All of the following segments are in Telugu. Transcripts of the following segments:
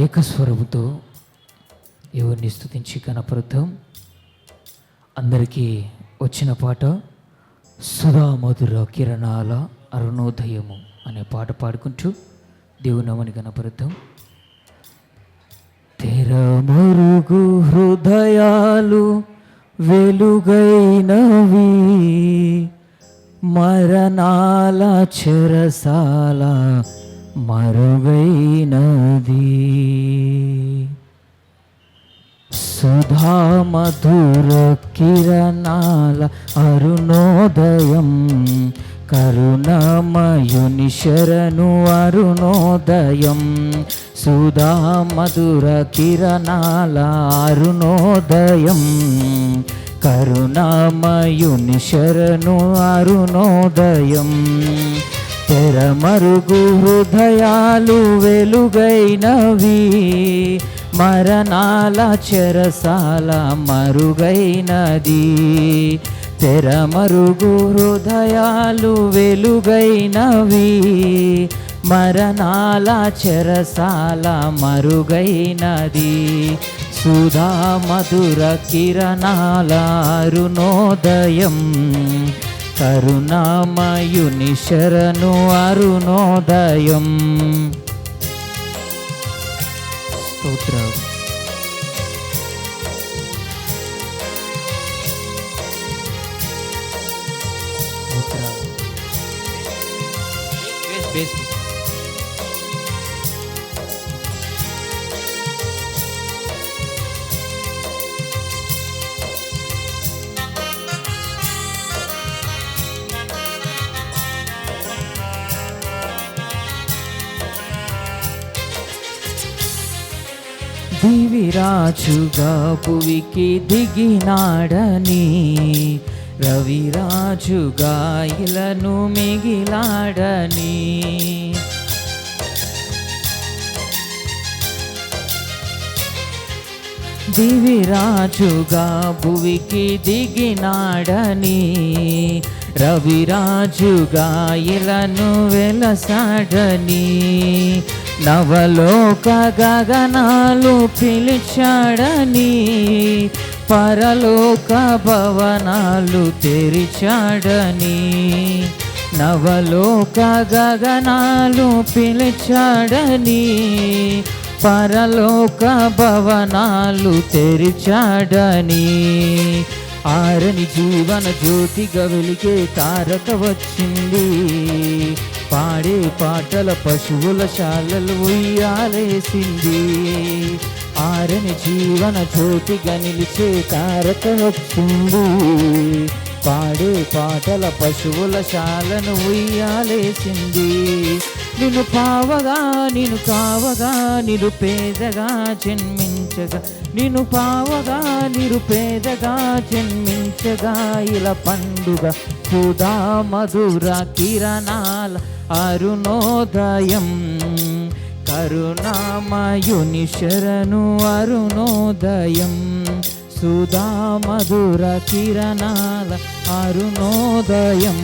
ఏకస్వరముతో ఎవరిని స్తుతించి కనపరుద్దాం. అందరికీ వచ్చిన పాట సుధా మధుర కిరణాల అరుణోదయము అనే పాట పాడుకుంటూ దేవునామని కనపరుద్దాం. తెరమరుగు హృదయాలు వెలుగైనవి, మరణాల చెరసాల మరుగైనది. సుధా మధుర కిరణాల అరుణోదయం, కరుణమయుని శరణు అరుణోదయం. సుధా మధుర కిరణాల అరుణోదయం, కరుణమయుని శరణు అరుణోదయం. తెరమరుగు హృదయాలు వెలుగైనవి, మరణాల చెరసాల మరుగైనది. తెరమరుగు హృదయాలు వెలుగైనవి, మరణాల చెరసాల మరుగైనది. సుధా మధుర కిరణాల అరుణోదయం, కరుణామయుని శరణు అరుణోదయం. స్తోత్రం. దివిరాజుగా భువికి దిగినాడని, రవిరాజుగా ఇలను మిగిలాడని. దివిరాజుగా భువికి దిగినాడని, రవిరాజుగా ఇలను వెలసాడని. నవలోక గగనాలు పిలిచాడని, పరలోక భవనాలు తెరిచాడని. నవలోక గగనాలు పిలిచాడని, పరలోక భవనాలు తెరిచాడని. ఆరని జీవన జ్యోతిగా వెలిగే తారక వచ్చింది, పాడే పాటల పశువుల శాలలు ఉయ్యాలేసింది. ఆరని జీవన జ్యోతిగా నిలిచే తారక వచ్చింది, పాడే పాటల పశువుల శాలను ఉయ్యాలేసింది. నిన్ను పావగా నిన్ను కావగా నిరుపేదగా జన్మించగా, నిన్ను పావగా నిరుపేదగా జన్మించగా ఇలా పండుగ. సుధా మధుర కిరణాల అరుణోదయం, కరుణామయుని శరణు అరుణోదయం. సుధా మధుర కిరణాల అరుణోదయం,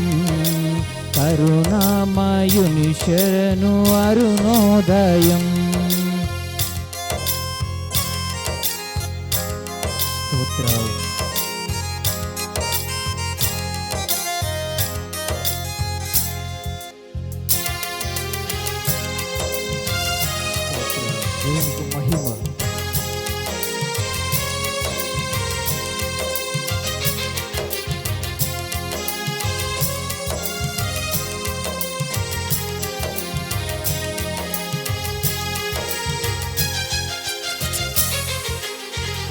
కరుణామయుని శరణు అరుణోదయం. స్తోత్రం. దేవునికి మహిమ.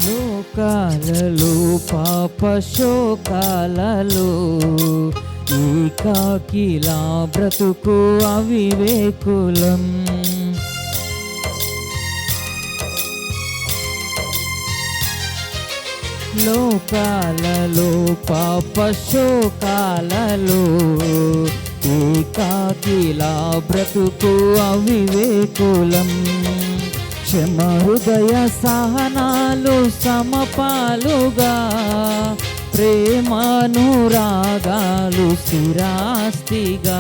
లోకాలలో పాప శోకాలలో ఏకాకిలా బ్రతుకు అవివేకులం. లోకాలలో పాప శోకాలలో ఏకాకిలా బ్రతుకు అవివేకులం. క్షమ హృదయ సహనాలు సమపాలుగా, ప్రేమానురాగాలు స్థిరాస్తిగా.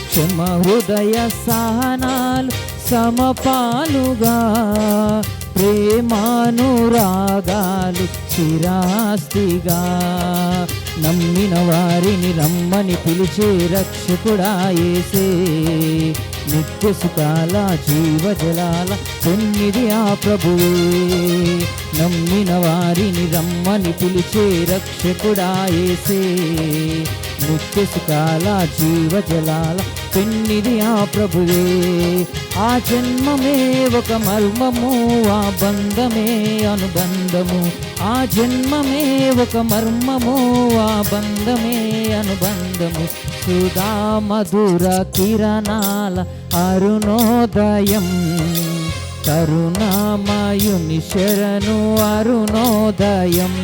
క్షమ హృదయ సహనాలు సమపాలుగా, ప్రేమానురాగాలు స్థిరాస్తిగా, నమ్మిన వారిని రమ్మని పిలిచే రక్షకుడా యేసే, నిత్య సుఖాల జీవజలాల పెన్నిది ఆ ప్రభువే, నమ్మిన వారిని రమ్మని పిలిచే రక్షకుడా యేసే, నిత్య సుఖాల జీవజలాల పెన్నిది ఆ ప్రభువే. ఆ జన్మమే ఒక మర్మము, ఆ బంధమే అనుబంధము, ఆ జన్మమే ఒక మర్మము, ఆ బంధమే అనుబంధము, సుధా మధుర కిరణాల అరుణోదయం, కరుణామయుని శరణు అరుణోదయం,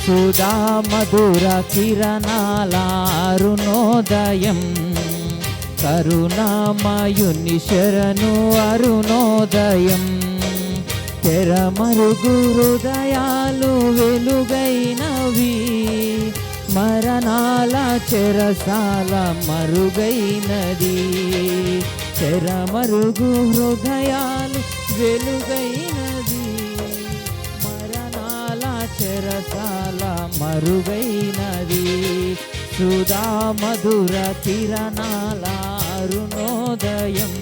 సుధా మధుర కిరణాల అరుణోదయం, కరుణామయుని శరణు అరుణోదయం, తెరమరుగు హృదయాలు వెలుగైనవి, మరణాల చెరసాల మరుగైనది, తెరమరుగు హృదయాలు వెలుగైనది, మరణాల చెరసాల మరుగైనది, సుధా మధుర కిరణాల అరుణోదయం,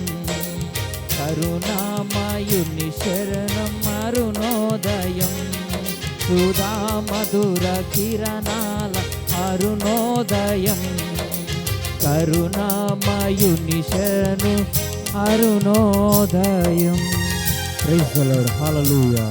కరుణామయుని శరణం అరుణోదయం, సుధా మధుర కిరణాల అరుణోదయం, కరుణామయుని శరణు అరుణోదయం. Praise the Lord. హల్లెలూయా.